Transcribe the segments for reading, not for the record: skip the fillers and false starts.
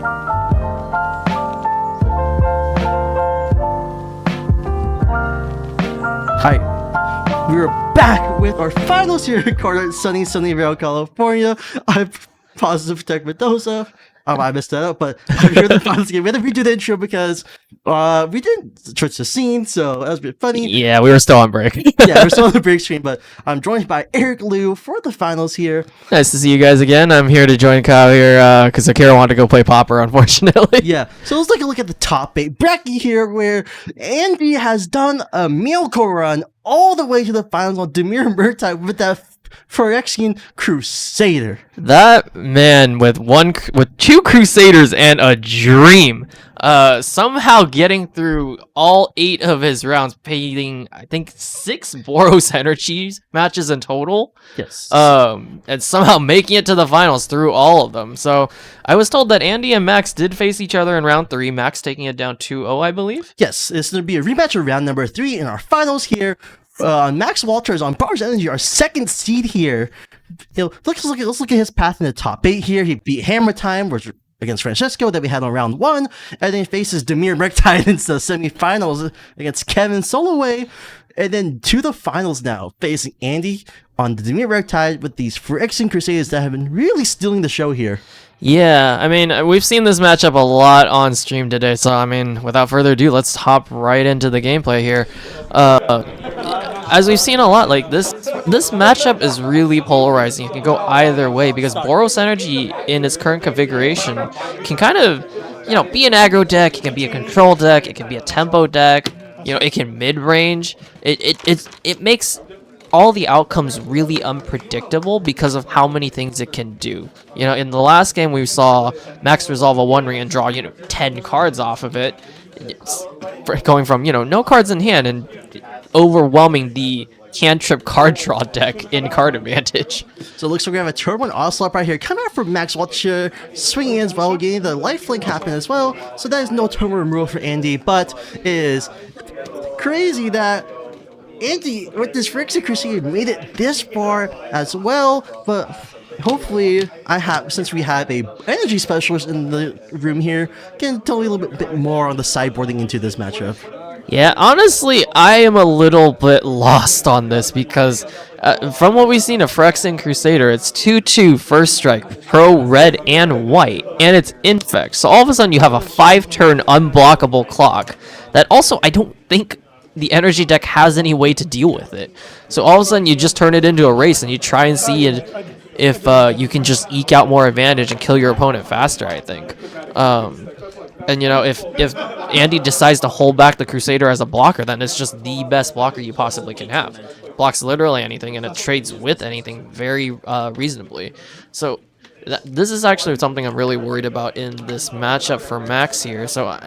Hi, we are back with our finals here recorded sunny Vale, California. I'm positive Tech Mendoza. I messed that up, but I'm here at the finals game. We had to redo the intro because we didn't switch the scene, so that was a bit funny. Yeah, we were still on break. Yeah, we're still on the break screen, but I'm joined by Eric Liu for the finals here. Nice to see you guys again. I'm here to join Kyle here because Akira wanted to go play Popper, unfortunately. Yeah, so let's take a look at the top 8 bracket here, where Andy has done a miracle run all the way to the finals on Dimir Murktide with that Phyrexian Crusader. That man with two Crusaders and a dream, somehow getting through all 8 of his rounds, paying I think 6 Boros energies matches in total. Yes. And somehow making it to the finals through all of them. So I was told that Andy and Max did face each other in round 3. Max taking it down 2-0, I believe. Yes, it's going to be a rematch of round number 3 in our finals here. Max Walters on Boros Energy, our second seed here. Let's look at his path in the top 8 here. He beat Hammer Time against Francesco that we had on round 1, and then he faces Dimir Murktide in the semifinals against Kevin Soloway, and then to the finals now, facing Andy on the Dimir Murktide with these Phyrexian Crusaders that have been really stealing the show here. Yeah, I mean, we've seen this matchup a lot on stream today, so I mean, without further ado, let's hop right into the gameplay here. As we've seen a lot, like this matchup is really polarizing. It can go either way because Boros Energy in its current configuration can kind of, be an aggro deck. It can be a control deck. It can be a tempo deck. It can mid-range. It makes all the outcomes really unpredictable because of how many things it can do. In the last game we saw Max resolve a One Ring and draw 10 cards off of it. It's going from no cards in hand and overwhelming the cantrip card draw deck in card advantage. So it looks like we have a turn 1 Ocelot right here coming out from Max Watcher, swinging in as well, getting the lifelink happen as well. So that is no turn 1 removal for Andy, but it is crazy that Andy with this Phyrexian Crusader made it this far as well, but hopefully since we have a energy specialist in the room here, can tell you a little bit more on the sideboarding into this matchup. Yeah, honestly, I am a little bit lost on this because from what we've seen of Phyrexian Crusader, it's 2/2 first strike, pro red and white, and it's infect. So all of a sudden you have a 5-turn unblockable clock that also I don't think the energy deck has any way to deal with it. So all of a sudden you just turn it into a race and you try and see if you can just eke out more advantage and kill your opponent faster, I think. And if Andy decides to hold back the Crusader as a blocker, then it's just the best blocker you possibly can have. It blocks literally anything, and it trades with anything very reasonably. So this is actually something I'm really worried about in this matchup for Max here. So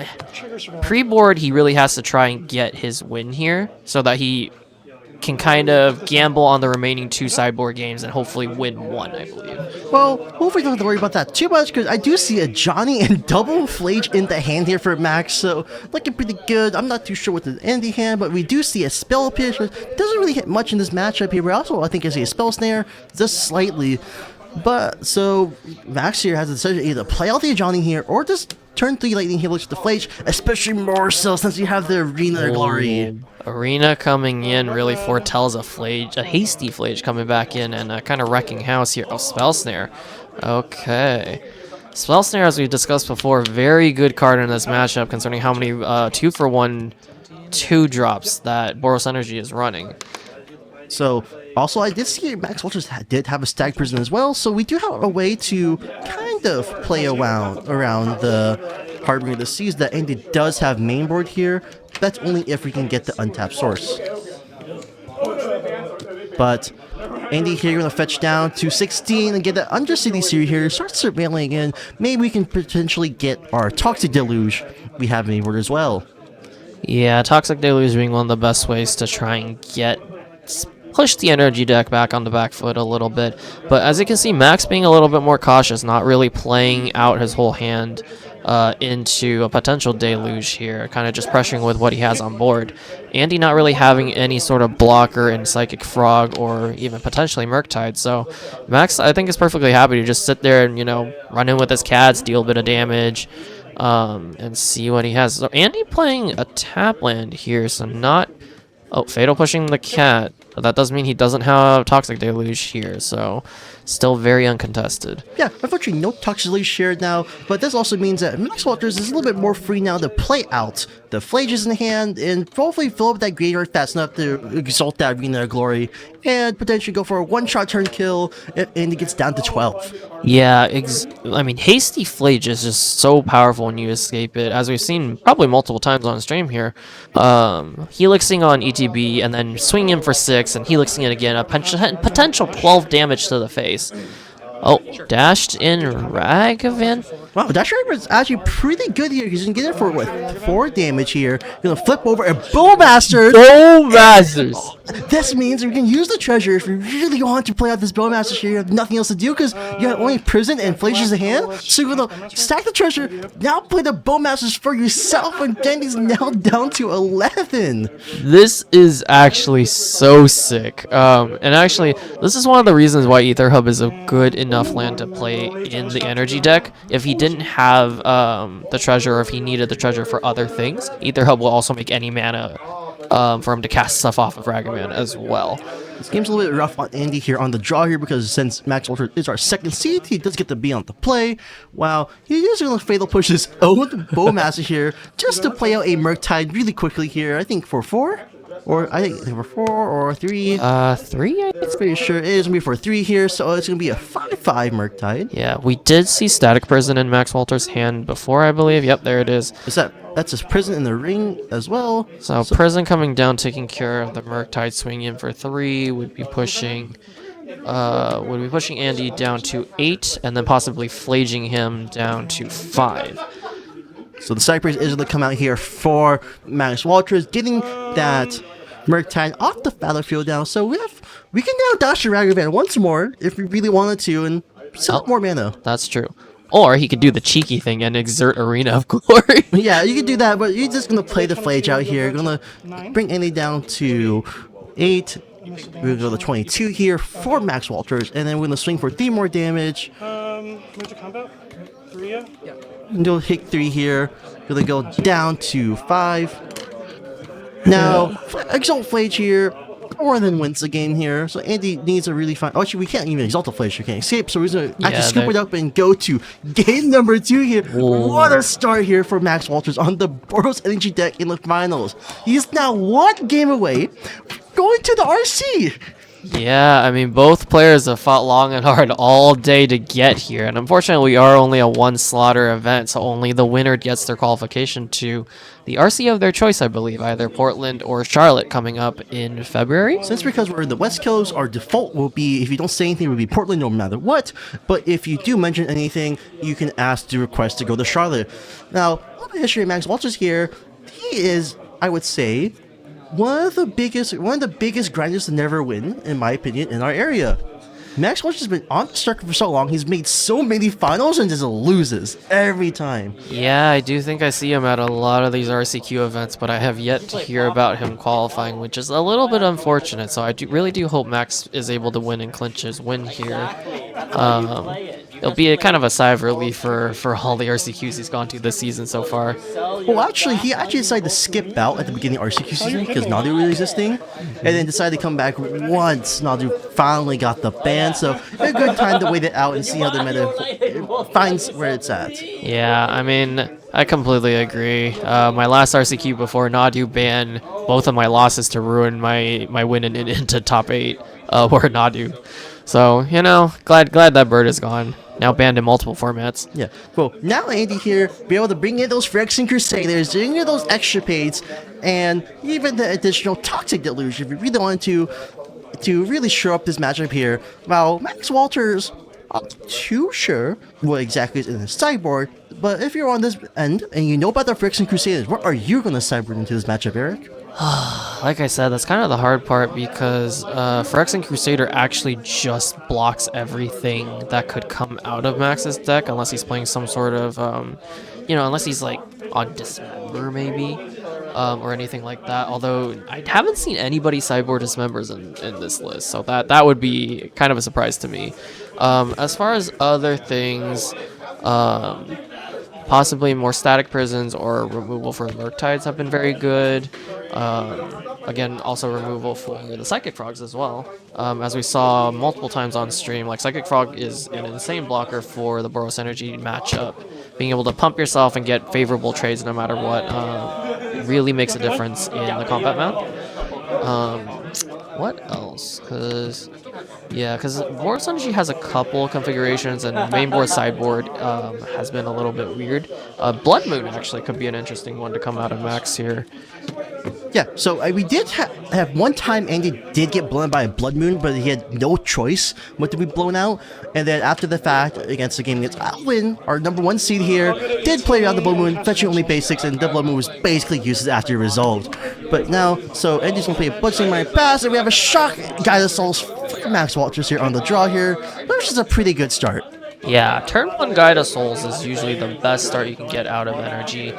pre-board, he really has to try and get his win here so that he can kind of gamble on the remaining 2 sideboard games and hopefully win 1, I believe. Well, hopefully don't have to worry about that too much because I do see a Johnny and double Flage in the hand here for Max, so looking pretty good. I'm not too sure what the Andy hand, but we do see a Spell Pierce, which doesn't really hit much in this matchup here, but also I think I see a Spell Snare just slightly. But so Max here has a decision to either play out the Johnny here or just turn 3 Lightning Helix to Flage, especially more so since you have the Arena Glory. Arena coming in really foretells a hasty Flage coming back in and kind of wrecking house here. Oh, Spell Snare. Okay. Spell Snare, as we discussed before, very good card in this matchup concerning how many 2-for-1 2-drops that Boros Energy is running. So, also, I did see Max Walters did have a Stag Prison as well, so we do have a way to kind of play around the Harbinger of the Seas that Andy does have mainboard here. That's only if we can get the untapped source. But Andy here going to fetch down to 16 and get the Undercity Series here, start surveilling again. Maybe we can potentially get our Toxic Deluge we have mainboard as well. Yeah, Toxic Deluge being one of the best ways to try and get push the energy deck back on the back foot a little bit. But as you can see, Max being a little bit more cautious, not really playing out his whole hand into a potential deluge here, kind of just pressuring with what he has on board. Andy not really having any sort of blocker in Psychic Frog or even potentially Murktide. So Max, I think, is perfectly happy to just sit there and, run in with his cats, deal a bit of damage, and see what he has. So Andy playing a tap land here, so not... Oh, Fatal pushing the cat. But that does mean he doesn't have Toxic Deluge here, so still very uncontested. Yeah, unfortunately, no Toxic Deluge shared now, but this also means that Max Walters is a little bit more free now to play out the Phlages in hand and hopefully fill up that graveyard fast enough to exalt that Arena of Glory and potentially go for a one-shot turn kill and it gets down to 12. Yeah, I mean, Hasty Flage is just so powerful when you escape it, as we've seen probably multiple times on stream here. Helixing on ETB and then swinging him for 6 and helixing it again, a potential 12 damage to the face. Oh, dashed in Ragavan? Wow, Dash Ragavan is actually pretty good here. He's gonna get it for what, 4 damage here. Gonna flip over a Bowmaster. Bowmasters! This means we can use the treasure if we really want to play out this Bowmaster here. You have nothing else to do because you have only Prison and Flations in hand. So you're gonna stack the treasure, now play the Bowmasters for yourself, and Dandy's now down to 11. This is actually so sick. And actually, this is one of the reasons why Ether Hub is a good enough land to play in the energy deck. If he didn't have the treasure, or if he needed the treasure for other things, Ether Hub will also make any mana for him to cast stuff off of Ragavan as well. This game's a little bit rough on Andy here on the draw here because since Max Walter is our second seed, he does get to be on the play. Wow, he is going to Fatal push his own Bowmaster here just to play out a Murktide really quickly here. I think for 4? Or I think for 4 or 3. 3? It's pretty sure it is going to be for 3 here, so it's going to be a 5/5 Murktide. Yeah, we did see Static Prison in Max Walter's hand before, I believe. Yep, there it is. That's his Prison in the ring as well. So Prison coming down, taking care of the Murktide, swinging in for 3, would be pushing Andy down to 8, and then possibly flaging him down to 5. So the Cypress is going to come out here for Max Walters, getting that Murktide off the battlefield now. So we can now dash the Ragavan once more if we really wanted to and sell more mana. That's true. Or he could do the cheeky thing and exert Arena of Glory. Yeah, you can do that, but you're just going to play the Flage out here. You're going to bring Andy down to 8. We're going to go to 22 here for Max Walters, and then we're going to swing for 3 more damage. Major combat? 3, yeah? And you'll hit 3 here. Gonna go down to 5. Now, Exalt Flage here more than wins the game here. So Andy needs a really fine... Oh, actually, we can't even Exalt the Flage. We can't escape. So we're gonna actually scoop it up and go to game number 2 here. Whoa. What a start here for Max Walters on the Boros Energy deck in the finals. He's now 1 game away going to the RC. Yeah, I mean, both players have fought long and hard all day to get here, and unfortunately we are only a 1 slaughter event, so only the winner gets their qualification to the RC of their choice, I believe, either Portland or Charlotte coming up in February. Since because we're in the West Coast, our default will be, if you don't say anything, it will be Portland no matter what, but if you do mention anything, you can ask to request to go to Charlotte. Now, a little bit of history of Max Walters here. He is, I would say, one of the biggest grinders to never win, in my opinion, in our area. Max Walters has been on the circuit for so long, he's made so many finals and just loses every time. Yeah, I do think I see him at a lot of these RCQ events, but I have yet to hear about him qualifying, which is a little bit unfortunate, so I really do hope Max is able to win and clinch his win here. It'll be a kind of a sigh of relief for all the RCQs he's gone to this season so far. Well, actually, he decided to skip out at the beginning of RCQ season because Nadu was resisting, and then decided to come back once Nadu finally got the ban. So a good time to wait it out and see how the meta finds where it's at. Yeah, I mean, I completely agree. My last RCQ before Nadu ban, both of my losses to ruin my win into top 8 were Nadu. So, glad that bird is gone. Now banned in multiple formats. Yeah. Well, now Andy here be able to bring in those Phyrexian Crusaders, bring in those extra paids, and even the additional Toxic Deluge if you really wanted to really show up this matchup here. While Max Walters, I'm not too sure what exactly is in his sideboard, but if you're on this end and you know about the Phyrexian Crusaders, what are you going to sideboard into this matchup, Eric? Like I said, that's kind of the hard part because Phyrexian Crusader actually just blocks everything that could come out of Max's deck unless he's playing some sort of, unless he's like on Dismember maybe, or anything like that. Although I haven't seen anybody sideboard Dismembers in this list, so that would be kind of a surprise to me. As far as other things, possibly more static prisons or removal for Murktides have been very good. Again, also removal for the Psychic Frogs as well. As we saw multiple times on stream, like Psychic Frog is an insane blocker for the Boros Energy matchup. Being able to pump yourself and get favorable trades no matter what really makes a difference in the combat map. What else? Because Boros Energy has a couple configurations, and mainboard sideboard has been a little bit weird. Blood Moon actually could be an interesting one to come out of Max here. Yeah, so we did have one time Andy did get blown by a Blood Moon, but he had no choice but to be blown out. And then after the fact, against the game against Alwyn, our number 1 seed here, did play around the Blood Moon, fetching only basics, and the Blood Moon was basically useless after it resolved. But now, so Andy's going to play a Bloodstain Mind Pass, and we have a Shock Guided Souls for Max Walters here on the draw here, which is a pretty good start. Yeah, turn 1 Guide of Souls is usually the best start you can get out of Energy.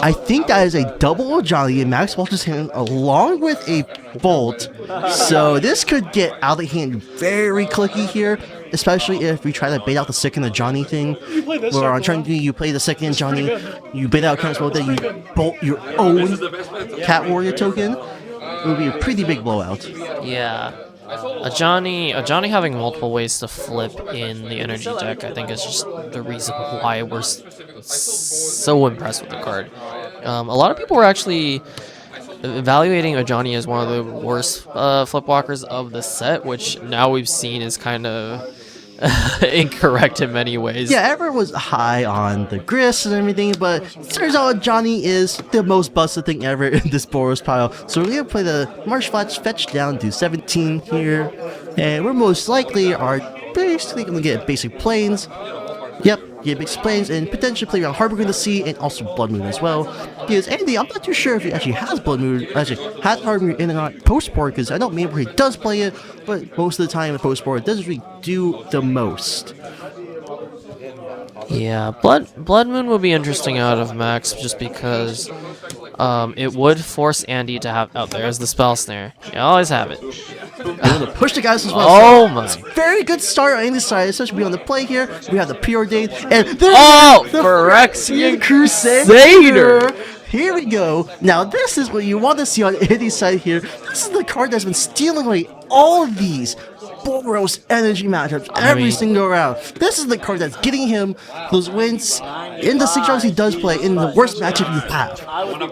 I think that is a double Johnny in Max Walters' hand along with a Bolt. So this could get out of hand very clicky here, especially if we try to bait out the second Johnny thing. Where on trying to you play the second Johnny, you bait out counter spell, then you bolt your own Cat Warrior token. It would be a pretty big blowout. Yeah. A Johnny having multiple ways to flip in the energy deck, I think, is just the reason why we're so impressed with the card. A lot of people were actually evaluating a Johnny as one of the worst flip walkers of the set, which now we've seen is kind of incorrect in many ways. Yeah, everyone was high on the grist and everything, but turns out Johnny is the most busted thing ever in this Boros pile. So we're going to play the Marsh Flats fetch down to 17 here, and we're most likely are basically going to get basic planes. Yep, get basic planes and potentially play around Harbor in the Sea and also Blood Moon as well. Because Andy, I'm not too sure if he actually has Blood Moon, actually has Harbor Moon in and out post-board, because I know maybe he does play it, but most of the time in post-board it doesn't really do the most. Yeah, Blood Moon will be interesting out of Max just because it would force Andy to have... Oh, there's the Spell Snare. You always have it. I'm going to push the guys as well. Oh my. Very good start on Andy's side, especially on the play here. We have the preordained, and there's the Phyrexian Crusader. Here we go. Now this is what you want to see on Andy's side here. This is the card that's been stealing away all of these Boros energy matchups every single round. This is the card that's getting him those wins in the 6 rounds he does play in the worst matchup you have.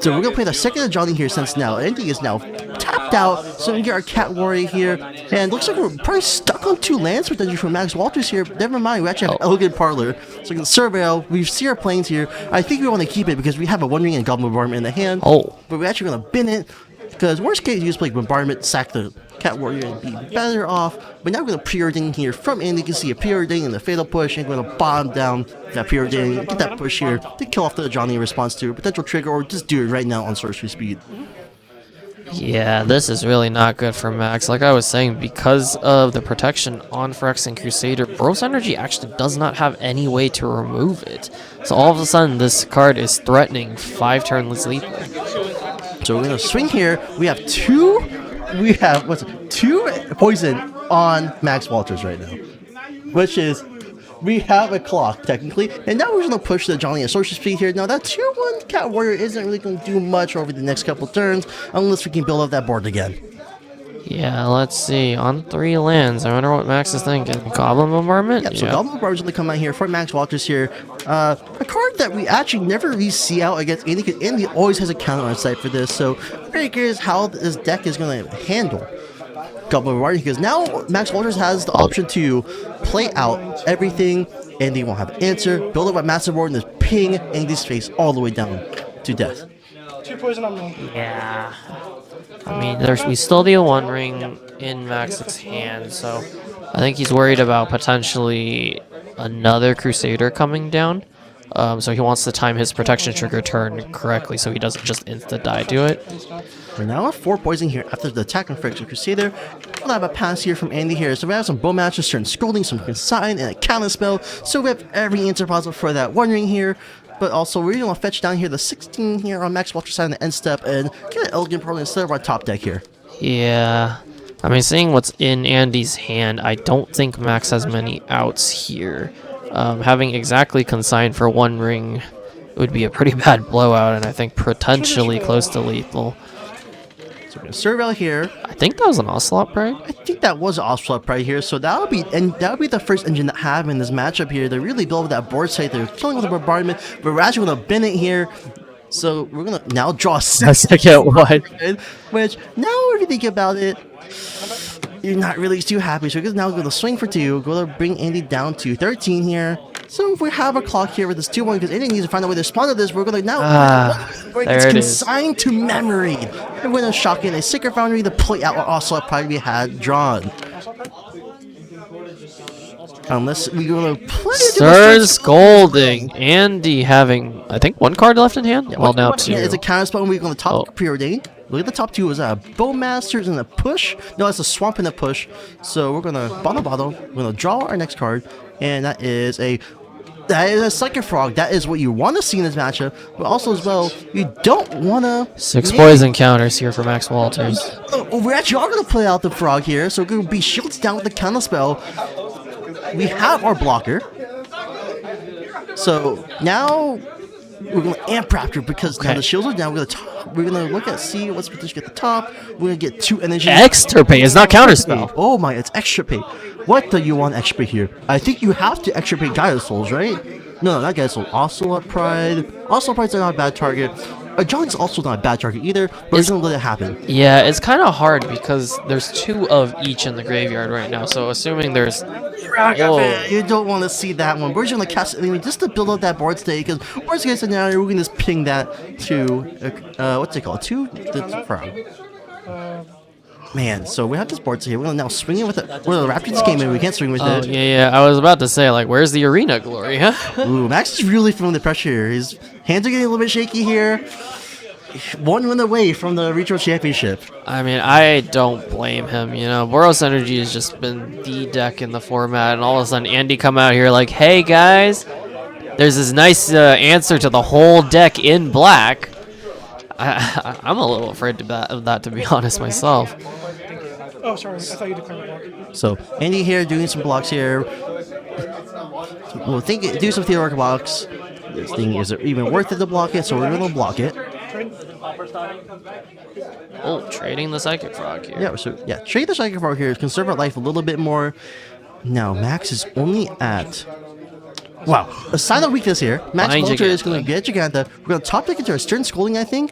So we're going to play the second Johnny here since now Andy is now tapped out. So we get our Cat Warrior here. And looks like we're probably stuck on 2 lands potentially from Max Walters here. Never mind, we actually have Elegant Parlor. So we can Surveil. We see our planes here. I think we want to keep it because we have a One Ring and Goblin Bombardment in the hand. But we're actually going to bin it. Because worst case, you just play Bombardment, sack the Cat Warrior, and be better off. But now we're going to preordain here from Andy. You can see a preordain and the Fatal Push, and we're going to bomb down that preordain, get that push here to kill off the Johnny in response to a potential trigger, or just do it right now on sorcery speed. Yeah, this is really not good for Max. Like I was saying, because of the protection on Phyrexian Crusader, Boros Energy actually does not have any way to remove it. So all of a sudden, this card is threatening 5 turns lethal. So we're gonna swing here. We have two poison on Max Walters right now, which is we have a clock technically, and now we're gonna push the Johnny at sorcery speed here. Now that 2/1 Cat Warrior isn't really gonna do much over the next couple turns unless we can build up that board again. Yeah, let's see. On 3 lands, I wonder what Max is thinking. Goblin Bombardment? Yep, so Goblin Bombardment is going to come out here for Max Walters here. A card that we actually never really see out against Andy, because Andy always has a counter on site for this. So I'm very curious how this deck is going to handle Goblin Bombardment, because now Max Walters has the option to play out everything. Andy won't have an answer, build up a massive board, and just ping Andy's face all the way down to death. 2 poison on me. Yeah. I mean, we still need a One Ring in Max's hand, so I think he's worried about potentially another Crusader coming down. So he wants to time his protection trigger turn correctly so he doesn't just insta-die to it. We're now at 4 poison here after the attack on Friction Crusader. We'll have a pass here from Andy here. So we have some bow matches, certain scolding, some consign, and a counter spell. So we have every answer possible for that One Ring here. But also, we're going to fetch down here the 16 here on Max Walter side on the end step and get an Elegant Pearl instead of our top deck here. Yeah. I mean, seeing what's in Andy's hand, I don't think Max has many outs here. Having exactly consigned for One Ring would be a pretty bad blowout, and I think potentially close to lethal. So we're going to serve out here. I think that was an Ocelot Pride. I think that was Ocelot Pride here, so that would be the first engine to have in this matchup here. They really build that board site. They're killing with a bombardment, but we're actually going to bin it here. So we're going to now draw a second one. Which, now if you think about it, you're not really too happy. So we're now going to swing for 2. Going to bring Andy down to 13 here. So if we have a clock here with this 2-1, because Andy needs to find a way to respond to this, we're going to now... it's consigned to memory. We're going to shock in a Sacred Foundry to play out what Ocelot Pride we had drawn. Unless we're going to play... Stern Scolding. Andy having, I think, 1 card left in hand? Yeah, well, now 2. It's a counter spell, and we're going to top preordain. Look at the top 2 is a Bowmasters and a push. No, that's a Swamp and a push. So we're going to bottle. We're going to draw our next card, and that is a Psychic Frog. That is what you want to see in this matchup, but also as well, you don't want to... 6 poison counters here for Max Walters. We actually are going to play out the Frog here, so we're going to be shields down with the counter spell. We have our blocker. So now we're going to amp Raptor because now the shields are down. We're going to look at see what's potentially at the top. We're going to get 2 energy. Extirpate is not counterspell. Oh my, it's extirpate. What do you want extirpate here? I think you have to extirpate Gaia Souls, right? No, not Gaia Souls. Ocelot Pride. Ocelot Pride's not a bad target. John's also not a bad target either, but we're going to let it happen. Yeah, it's kind of hard because there's 2 of each in the graveyard right now, so assuming there's... You don't want to see that one. We're just going to cast it anyway just to build up that board state, because worst case scenario, we're going to just ping that to, what's it called? To the Frog. Man, so we have this board state here. We're going to now swing it with it. Well, the Raptor just came in. We can't swing with it. Yeah. I was about to say, like, where's the arena glory, huh? Ooh, Max is really feeling the pressure here. His hands are getting a little bit shaky here. 1 win away from the Retro Championship. I mean, I don't blame him, you know. Boros Energy has just been the deck in the format, and all of a sudden Andy come out here like, hey, guys, there's this nice answer to the whole deck in black. I'm a little afraid of that, to be honest, myself. Oh, sorry. I thought you declared a block. So, Andy here doing some blocks here. We'll do some theoretical blocks. This thing, is it even worth it to block it? So we're going to block it. Oh, trading the Psychic Frog here. Yeah, trade the Psychic Frog here. Conserve our life a little bit more. Now, Max is only at... Wow, a sign of weakness here. Max Walter is going to get Giganta. We're going to top deck into our Stern Scolding, I think.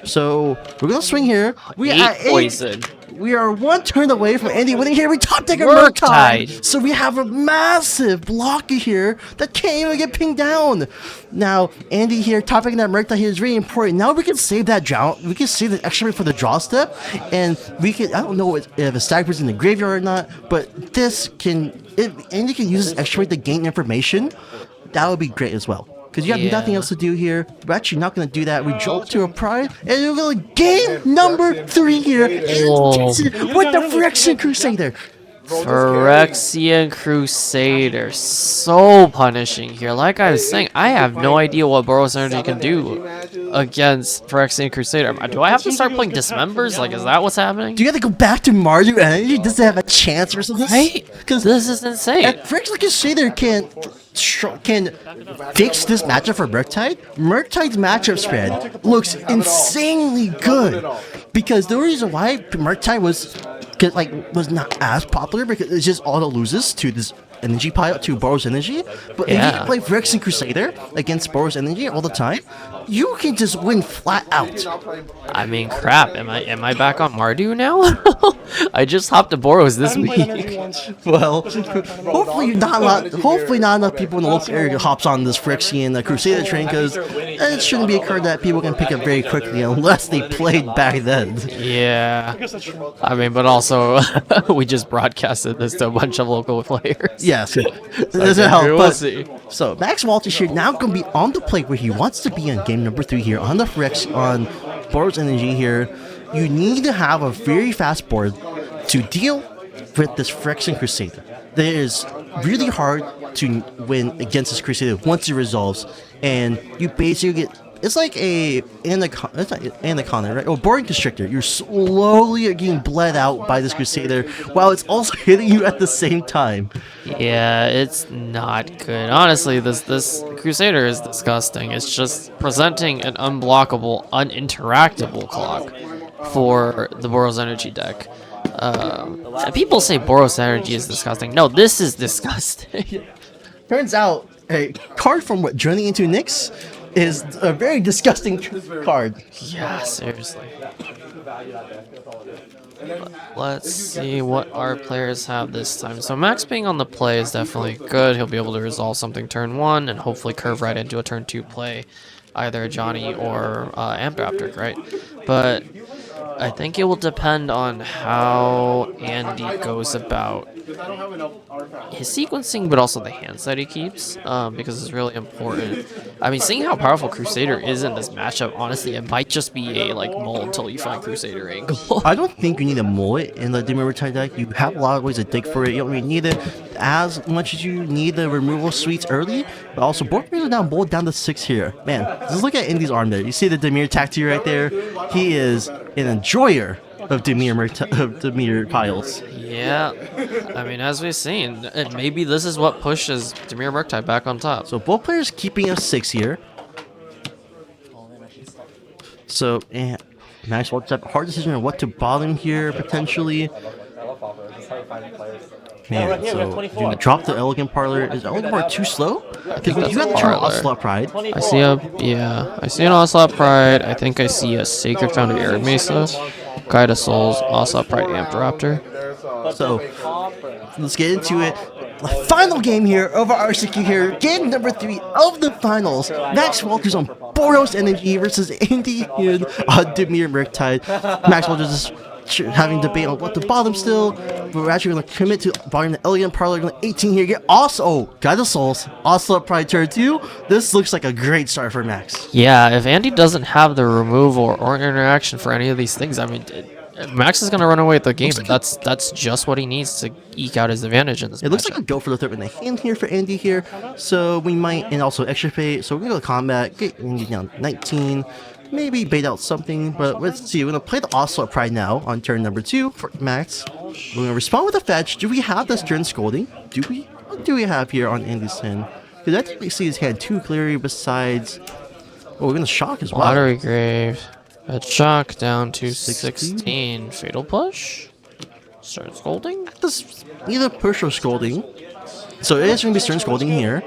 So, we're going to swing here. We are at 8 poison. We are 1 turn away from Andy winning here. We top deck a Murktide. So we have a massive blocker here that can't even get pinged down. Now, Andy here, top decking that Murktide here is really important. Now we can save that draw. We can save the extra for the draw step. And we can, I don't know if a Stagger's in the graveyard or not, but this can, Andy can use this extra to gain information. That would be great as well. Because you have nothing else to do here. We're actually not going to do that. We jump to a Pride, and we're going to game number 3 here. With the Phyrexian Crusader. Phyrexian Crusader. So punishing here. Like I was saying, I have no idea what Boros Energy can do against Phyrexian Crusader. Do I have to start playing Dismembers? Like, is that what's happening? Do you have to go back to Mardu Energy just to have a chance or something? Right? Because this is insane. Phyrexian Crusader can fix this matchup for Murktide. Murktide's matchup spread looks insanely good, because the reason why Murktide was not as popular because it's just auto loses to this energy pile to Boros Energy. But if you play Phyrexian Crusader against Boros Energy all the time, you can just win flat out. I mean, crap. Am I back on Mardu now? I just hopped to Boros this week. Well, hopefully not enough people in the local area hops on this Phyrexian Crusader train, because it shouldn't be a card that people can pick up very quickly unless they played back then. Yeah. I mean, but also we just broadcasted this to a bunch of local players. Yes, it doesn't help. We'll see. So Max Walters here now going to be on the plate where he wants to be on game number 3 here on the Phyrex on Boros Energy here. You need to have a very fast board to deal with this Phyrexian Crusader. That is really hard to win against this Crusader once it resolves, and you basically get. It's like anaconda, right? Or boring constrictor. You're slowly getting bled out by this Crusader while it's also hitting you at the same time. Yeah, it's not good. Honestly, this Crusader is disgusting. It's just presenting an unblockable, uninteractable clock for the Boros Energy deck. People say Boros Energy is disgusting. No, this is disgusting. Turns out, a card from what Journey into Nyx is a very disgusting card. Yeah, seriously. Let's see what our players have this time. So Max being on the play is definitely good. He'll be able to resolve something turn 1 and hopefully curve right into a turn 2 play. Either Johnny or Ambraptor, right? But I think it will depend on how Andy goes about his sequencing, but also the hands that he keeps, because it's really important. I mean, seeing how powerful Crusader is in this matchup, honestly, it might just be a mull until you find Crusader angle. I don't think you need a mullet in the Dimir Murktide deck. You have a lot of ways to dig for it. You don't really need it as much as you need the removal suites early, but also board players are down bold down to 6 here. Man, just look at Indy's arm there. You see the Dimir tattoo right there? He is an enjoyer of Dimir piles. Yeah, I mean, as we've seen, maybe this is what pushes Dimir Murktide back on top. So both players keeping a 6 here. So, Max Walters have a hard decision on what to bottom here, potentially. Man, so you drop the Elegant Parlor. Is Elegant Parlor too slow? Because you have to turn Ocelot Pride. I see I see an Ocelot Pride. I think I see a Sacred Foundry Arid Mesa, Guide of Souls, Ocelot Pride, Ambraptor. So, let's get into it. The final game here of our RCQ here. Game number 3 of the finals. Max Walters on Boros Energy versus Andy Hume on Dimir Murktide. Max Walters is having debate on what to bottom still. We're actually going to commit to bottom the Elegant Parlor. Going 18 here. Get Guide of Souls. Ocelot Pride turn 2. This looks like a great start for Max. Yeah, if Andy doesn't have the removal or interaction for any of these things, I mean, Max is going to run away with the game. Like that's just what he needs to eke out his advantage in this matchup. Looks like a go for the third in the hand here for Andy here. So we might, and also extra pay. So we're going to go to combat, get Andy down 19. Maybe bait out something, but let's see. We're going to play the Ocelot Pride now on turn number 2 for Max. We're going to respond with a fetch. Do we have this turn scolding? Do we? What do we have here on Andy's hand? Because I think we see his hand too clearly besides... Oh, we're going to shock as well. Watery Grave. A shock down to 16. Fatal Push? Stern Scolding? This either push or scolding. So it is going to be Stern Scolding here.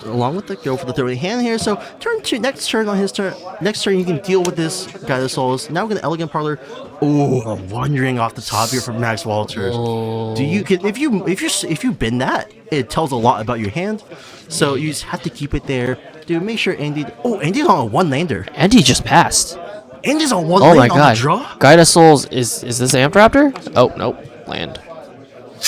Along with the go for the third hand here. So turn 2, next turn on his turn. Next turn you can deal with this Guide of Souls. Now we're going to Elegant Parlor. Oh, wandering off the top here from Max Walters. Oh. Do you if you bend that, it tells a lot about your hand. So you just have to keep it there. Dude, make sure Andy. Oh, Andy's on a 1-lander. Andy just passed. Andy's on 1 Oh lane my on god. the draw. Guide of Souls is this Ambraptor? Oh nope. Land.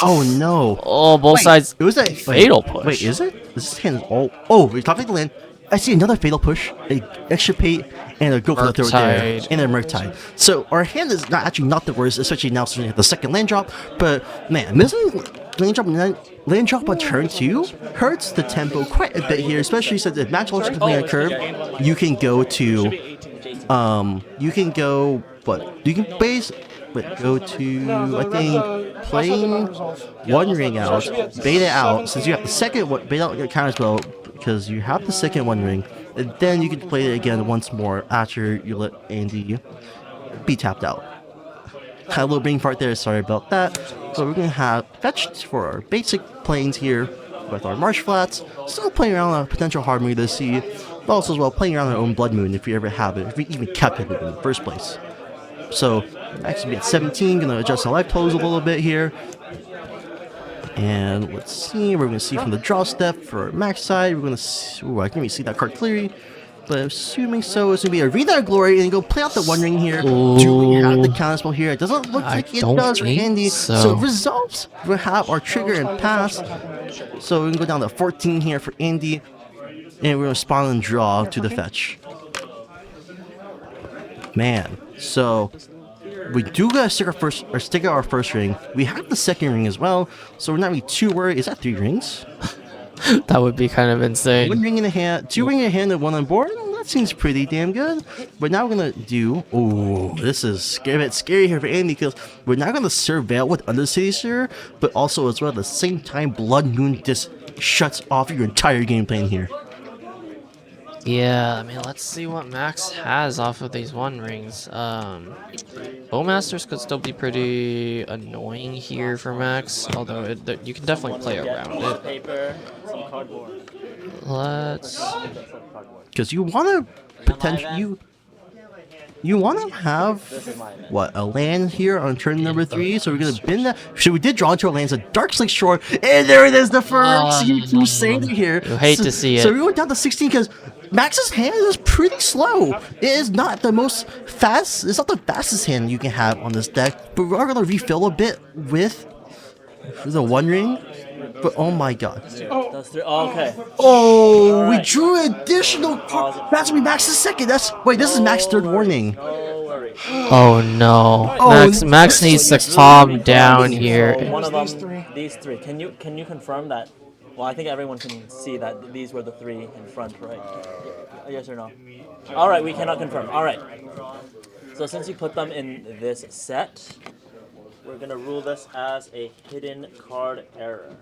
Oh no. Oh, both sides. It was a Fatal Push. Wait, is it? This hand is all. Oh, we're talking the land. I see another Fatal Push, a extra pay, and a go for the third there, and a Murktide. So our hand is not the worst, especially now since we have the second land drop. But man, missing land drop on turn 2 hurts the tempo quite a bit here, especially since if Max Walters can play a curve, you can go to, go to, I think, playing One Ring out, bait it out, since you have the second one, bait out your counter spell, because you have the second One Ring, and then you can play it again once more after you let Andy be tapped out. Had a little brain fart there, sorry about that. So we're going to have fetched for our basic planes here with our Marsh Flats, still playing around on a potential hard moon to see, but also as well playing around our own Blood Moon if we ever have it, if we even kept it in the first place. So, Max will be at 17, gonna adjust the life totals a little bit here. And let's see, we're gonna see from the draw step for Max side, we're gonna see, ooh, I can't really see that card clearly, but assuming so, it's gonna be a Read Our Glory and go play out the One Ring here. Ooh. Do we have the counterspell here? It doesn't look like it does for Andy. so. So resolves, we'll have our trigger and pass. So we're gonna go down to 14 here for Andy, and we're gonna spawn and draw to the fetch. Man, so we do gotta stick our first ring. We have the second ring as well, so we're not really too worried. Is that 3 rings? That would be kind of insane. 1 ring in the hand, 2 ring in the hand, and 1 on board. That seems pretty damn good. But now we're gonna do. Oh, this is a bit scary here for Andy because we're not gonna surveil with Undercity Sir, but also as well at the same time, Blood Moon just shuts off your entire game plan here. Yeah, I mean, let's see what Max has off of these 1 rings. Bowmasters could still be pretty annoying here for Max, although you can definitely play around it. Paper, some cardboard. Let's. Because you want to potentially you want to have what, a land here on turn number 3. So we're gonna bin that. So we did draw into our lands a Dark Shore, and there it is, the first Crusader here. You hate to see it. So we went down to 16 because Max's hand is pretty slow. It is not the most fast. It's not the fastest hand you can have on this deck. But we're gonna refill a bit with the 1 ring. But oh my god. That's 3. Oh, okay. Oh, All we right. drew an additional card. That's gonna be Max's second. Wait, this is Max's 3rd warning. No worries. Oh no. Oh, Max needs to calm down here. So one of These them, three. these 3. Can you confirm that? Well, I think everyone can see that these were the 3 in front, right? Yes or no? All right, we cannot confirm. All right. So since you put them in this set, we're gonna rule this as a hidden card error.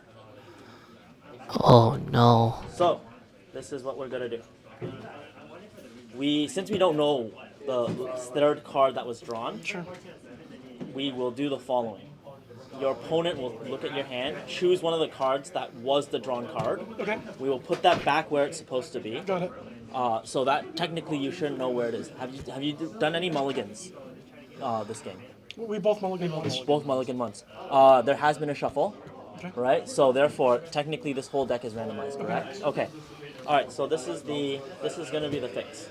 Oh no. So, this is what we're gonna do. Since we don't know the 3rd card that was drawn, Sure. we will do the following. Your opponent will look at your hand, choose one of the cards that was the drawn card. Okay. We will put that back where it's supposed to be. Got it. So that technically you shouldn't know where it is. Have you done any mulligans this game? We both mulligan once. Both mulligan once. There has been a shuffle, Okay. right? So therefore, technically this whole deck is randomized, correct? Okay. All right. So this is gonna be the fix.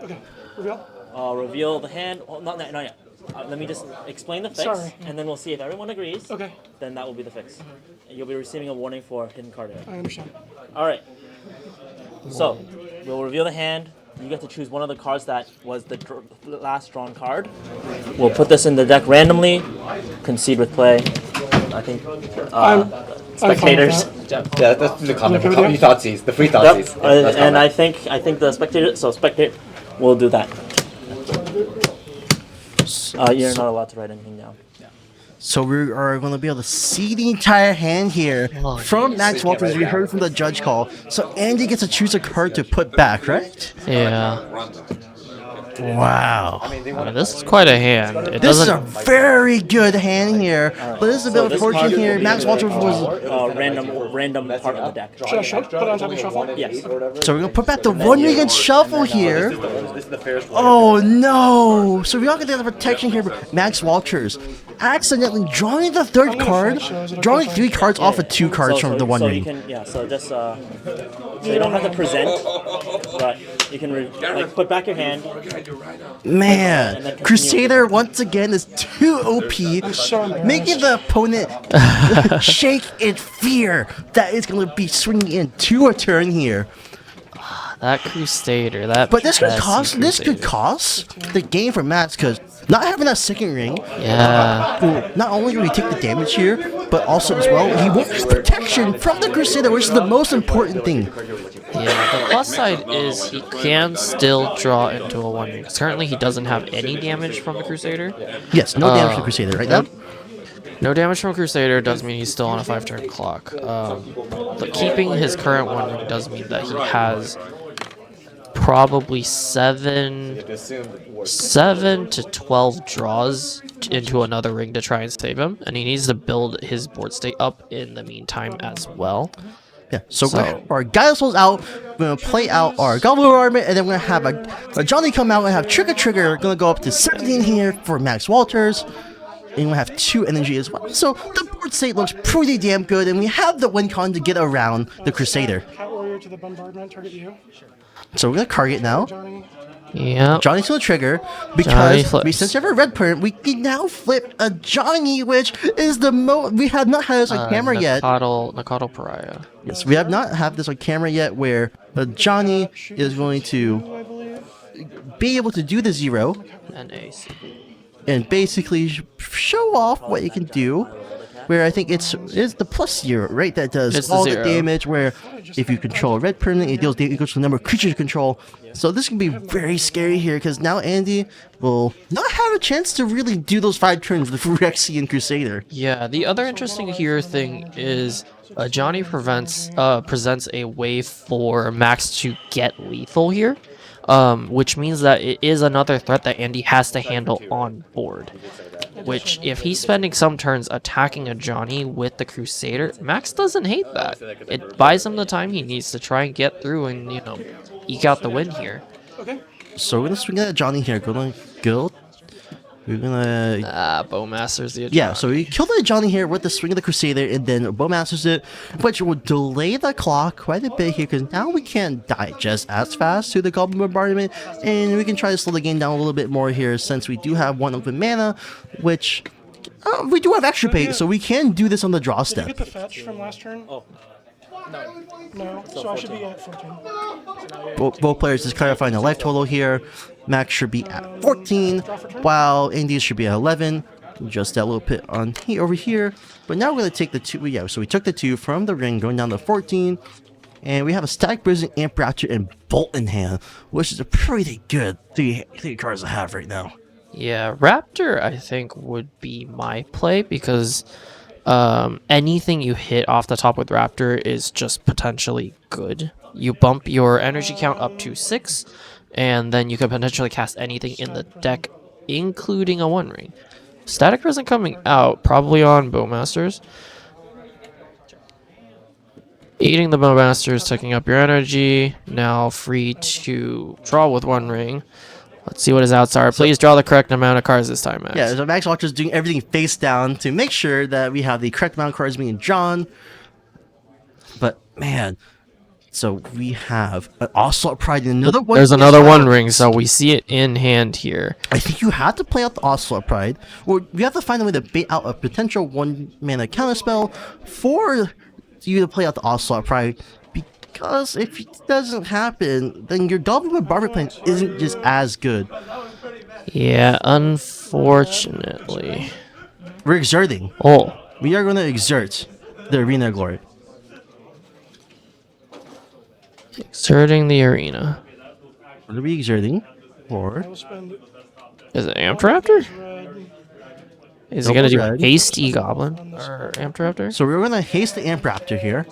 Okay. Reveal. Reveal the hand. Well, not yet. Let me just explain the fix, Sorry. and then we'll see if everyone agrees. Okay. Then that will be the fix. And you'll be receiving a warning for hidden card error. I understand. All right. So we'll reveal the hand. You get to choose one of the cards that was the last drawn card. We'll put this in the deck randomly. Concede with play. I think I'm spectators. fine with Yeah, that's the comment. Okay, You thoughtseize, the free Yep. thoughtseize. That's And I comment. think the spectator will do that. You're not allowed to write anything down. So we are going to be able to see the entire hand here Oh, from Max Walters. We heard from the judge call. So Andy gets to choose a card to put back, right? Yeah. Wow. This is quite a hand. It This is a doesn't. very good hand here, but this is a bit this unfortunate card here. will be Max the Walters was. random part of the deck. Should I put it on top of shuffle? Yes. So we're gonna put back the 1 ring and shuffle here. This is the fairest one. Oh no! So we all get the protection here, but Max Walters accidentally drawing the 3rd card, drawing 3 cards off of 2 cards from the 1 so ring. you can, so just so you don't have to present, but you can put back your hand. Man, Crusader once again is too OP, so embarrassed. making the opponent shake in fear that it's going to be swinging into a turn here. That Crusader. That. But this could pesky cost Crusader. the game for Max because not having that 2nd ring. Yeah. Not only will he take the damage here, but also as well he won't have protection from the Crusader, which is the most important thing. Yeah, the plus side is he can still draw into a 1 ring. Currently, he doesn't have any damage from the Crusader. Yes, no damage to Crusader right now. No damage from Crusader does mean he's still on a 5-turn clock. But keeping his current 1 ring does mean that he has probably 7 to 12 draws into another ring to try and save him, and he needs to build his board state up in the meantime as well. Yeah, so our Gyrosoul's out, we're gonna play out our Goblin Army, and then we're gonna have a Johnny come out and have Trigger, gonna go up to 17 here for Max Walters, and we have 2 energy as well. So the board state looks pretty damn good, and we have the win con to get around the Crusader. Warrior to the bombardment. Target you. So we're gonna target now. Johnny. Yep. Johnny's gonna trigger Johnny because flips. since you have a red permanent, we can now flip a Johnny, which is the we have not had this on camera yet. Nakatl Pariah. Yes, we have not had this on camera yet, where a Johnny is going to I believe. be able to do the 0 NAC. and basically show off what you can do. Where I think it's the plus 0, right? That does It's the all the 0. damage. Where if you control a red permanent, it deals damage equal to the number of creatures you control. So this can be very scary here because now Andy will not have a chance to really do those 5 turns with Phyrexian Crusader. Yeah, the other interesting here thing is Johnny presents a way for Max to get lethal here, which means that it is another threat that Andy has to handle on board. Which, if he's spending some turns attacking a Johnny with the Crusader, Max doesn't hate that. It buys him the time he needs to try and get through and, you know, eke out the win here. Okay. So we're gonna swing at Johnny here. We're gonna Bowmaster's the yeah. So we kill the Johnny here with the swing of the Crusader, and then Bowmasters it, which will delay the clock quite a bit here because now we can't digest as fast to the Goblin Bombardment, and we can try to slow the game down a little bit more here since we do have 1 open mana, which we do have extra pay, so we can do this on the draw Did you step. get the fetch from last turn? Oh. No. So I should be at 14. Both players is clarifying the life total here. Max should be at 14, while Andy should be at 11. Just that little bit on over here. But now we're going to take the 2. Yeah, so we took the 2 from the ring, going down to 14. And we have a Static Prison, Amp Raptor, and Bolt in hand, which is a pretty good three cards to have right now. Yeah, Raptor, I think, would be my play because anything you hit off the top with Raptor is just potentially good. You bump your energy count up to 6, and then you can potentially cast anything in the deck, including a One Ring. Static Prison coming out, probably on Bowmasters. Eating the Bowmasters, taking up your energy. Now free to draw with One Ring. Let's see what his outs are. Please draw the correct amount of cards this time, Max. Yeah, so Max Walker's doing everything face down to make sure that we have the correct amount of cards being drawn. But, man, so we have an Ocelot Pride and another one. There's another One Ring, so we see it in hand here. I think you have to play out the Ocelot Pride, or you have to find a way to bait out a potential 1 mana counterspell for you to play out the Ocelot Pride. Because if it doesn't happen, then your Goblin Bombardment plan isn't just as good. Yeah, unfortunately. We're exerting. Oh, We are going to exert the Arena of Glory. exerting the arena. What are we exerting for? I'll spend Is it Amped Raptor? red. Is he gonna do Red. Hasty Goblin or Amped Raptor? So we're going to haste the Amp Raptor here.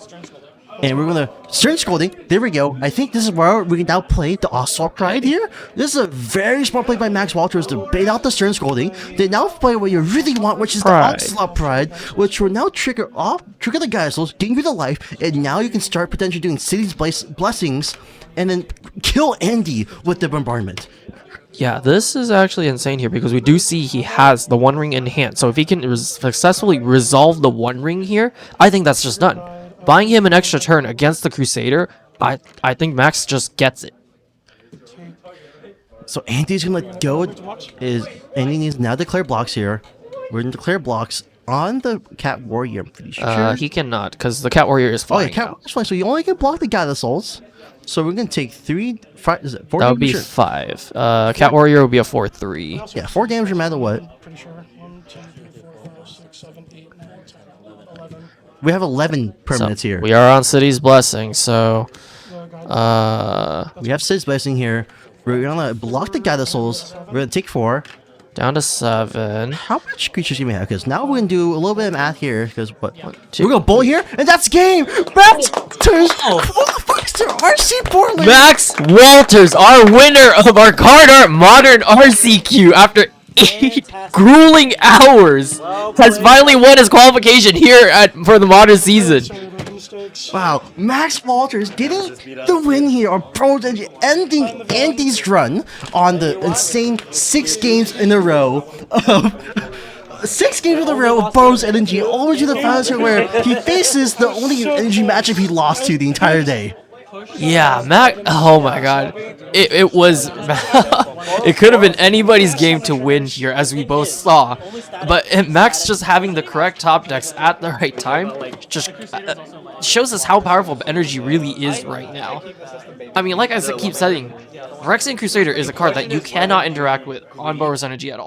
And we're going to Stern Scolding. There we go. I think this is where we can now play the Ocelot Pride here. This is a very smart play by Max Walters to bait out the Stern Scolding. They now play what you really want, which is Pride. the Ocelot Pride, which will now trigger the Geisels, getting you the life, and now you can start potentially doing City's Blessings and then kill Andy with the Bombardment. Yeah, this is actually insane here because we do see he has the One Ring in hand. So if he can successfully resolve the One Ring here, I think that's just done. Buying him an extra turn against the Crusader, I think Max just gets it. So Andy's gonna go. Andy needs now declare blocks here. We're gonna declare blocks on the Cat Warrior. I'm pretty sure. He cannot because the Cat Warrior is Oh flying. yeah, Cat Warrior's fine. So you only can block the God of Souls. So we're gonna take 4 That would be damage? 5. Cat Warrior would be a 4/3. Yeah, 4 damage no matter what. Pretty sure. 1, 2, 3, 4, 5, 6, 7, 8, 9, 10, 11. We have 11 So permanents here. we are on City's Blessing, so We have Sid's Blessing here. We're gonna block the God of Souls. We're gonna take 4. down to 7. How much creatures do we have? Because now we're gonna do a little bit of math here. Because what? two. We're gonna bolt here, and that's game. Max turns qualifies to RC Portland. Max Walters, our winner of our card art modern RCQ after 8 grueling hours, has finally won his qualification here for the modern season. Sorry about the mistakes. Wow, Max Walters getting the win here on Pro Energy, ending Andy's run on the insane 6 games in a row of 6 games in a row of Boros Energy, all the way to the finals here where he faces the only energy matchup he lost to the entire day. Yeah, Mac. Oh my god. It was. It could have been anybody's game to win here, as we both saw. But Max just having the correct top decks at the right time just shows us how powerful energy really is right now. I mean, like I keep saying, Phyrexian Crusader is a card that you cannot interact with on Boros Energy at all